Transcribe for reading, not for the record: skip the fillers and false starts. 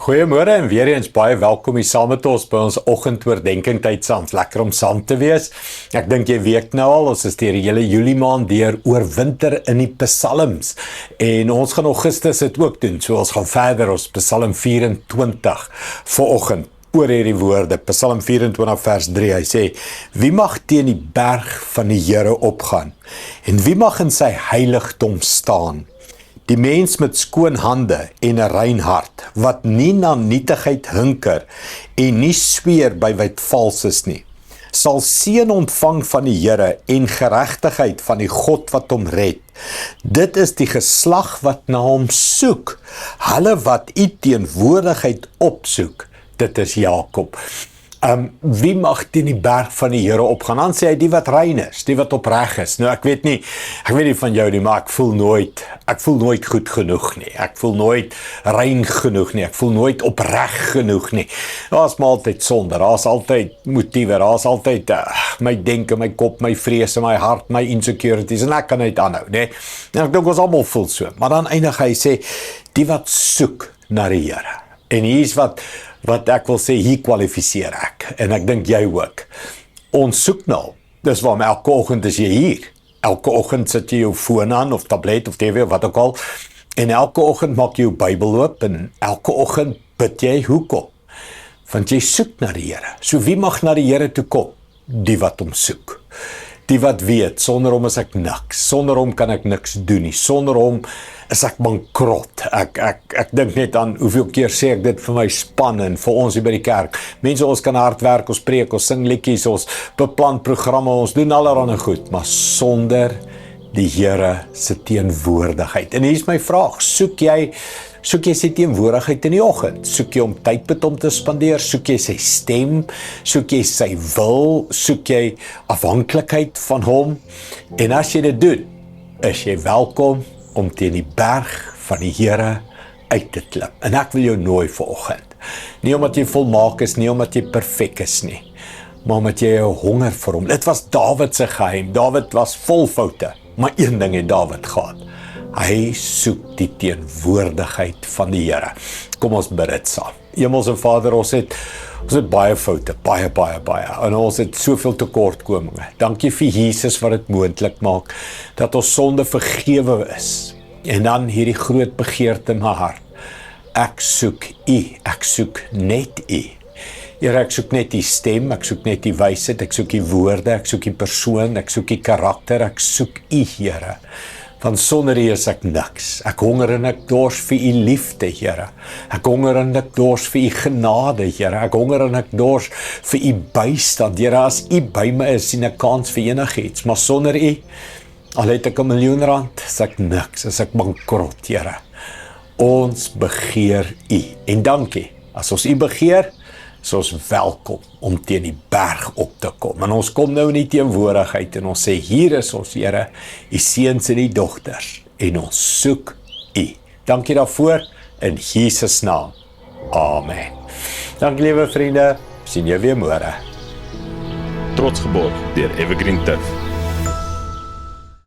Goeiemôre en weer eens baie welkom hier saam met ons by ons oggendoordenkings tyd saam. Lekker om saam te wees. Ek dink jy weet nou al, ons is deur die hele Julie maand deur oorwinter in die psalms. En ons gaan Augustus dit ook doen. So ons gaan verder ons Psalm 24 vanoggend oor hierdie woorde. Psalm 24 vers 3. Hy sê: Wie mag teen die berg van die Here opgaan? En wie mag in sy heiligdom staan? Die mens met skoon hande en 'n rein hart, wat nie na nietigheid hinker en nie sweer by wat vals is nie, sal seën ontvang van die Here en geregtigheid van die God wat hom red. Dit is die geslag wat na hom soek, hulle wat u teenwoordigheid opsoek. Dit is Jakob. Wie mag teen die berg van die Here opgaan? Dan sê hy die wat rein is, die wat opreg is. Nou ek weet nie van jou nie, maar ek voel nooit goed genoeg nie. Ek voel nooit rein genoeg nie. Ek voel nooit opreg genoeg nie. Daar's maar altyd sonde, daar's altyd motiewe, daar's altyd my denke, my kop, my vrese, my hart, my insecurities en ek kan net aanhou, né? En ek dink ons almal voel so. Maar dan eindig hy sê die wat soek na die Here. En hier's wat ek wil sê, hier kwalifiseer ek, en ek dink jy ook. Ons soek nou, dis waarom elke oggend is jy hier. Elke oggend sit jy jou foon aan, of tablet, of TV, of wat ook al, en elke oggend maak jy jou Bybel oop, en elke oggend bid jy, hoekom? Want jy soek na die Here. So wie mag na die Here toe kom? Die wat hom soek. Die wat weet, sonder hom is ek niks, sonder hom kan ek niks doen nie, sonder hom is ek bankrot. Ek dink net aan hoeveel keer sê ek dit vir my span en vir ons hier by die kerk. Mense, ons kan hard werk, ons preek, ons sing liedjies, ons beplan programme, ons doen allerlei goed, maar sonder die Here se teenwoordigheid. En hier is my vraag, soek jy sy teenwoordigheid in die oggend? Soek jy om tyd met hom te spandeer? Soek jy sy stem? Soek jy sy wil? Soek jy afhanklikheid van hom? En as jy dit doen, is jy welkom om teen die berg van die Here uit te klim. En ek wil jou nooi vanoggend. Nie omdat jy volmaak is, nie omdat jy perfek is nie, maar omdat jy 'n honger vir hom. Dit was Dawid se geheim. Dawid was vol foute, maar een ding het Dawid gehad. Hy soek die teenwoordigheid van die Here. Kom ons bid dit saam. Hemelse Vader, ons het baie foute, baie, en ons het soveel tekortkominge. Dankie vir Jesus wat dit moontlik maak, dat ons sonde vergewe is. En dan hierdie groot begeerte in my hart. Ek soek U, ek soek net U. Here, ek soek net die stem, ek soek net die wysheid, ek soek die woorde, ek soek die persoon, ek soek die karakter, ek soek U, Here. Want sonder U is ek niks. Ek honger en ek dors vir U liefde, Here. Ek honger en ek dors vir U genade, Here. Ek honger en ek dors vir U bystand, Here. As U by my is, sien ek kans vir enigiets, maar sonder U, al het ek 1 miljoen rand, is ek niks, is ek bankrot, Here. Ons begeer U. En dankie, as ons U begeer, is ons welkom om teen die berg op te kom. En ons kom nou in die teenwoordigheid en ons sê, hier is ons, Here, U seuns en U dogters, en ons soek U. Dankie daarvoor, in Jesus naam. Amen. Dankie, liewe vriende, sien jou weer môre. Trots geborg deur Evergreen Turf.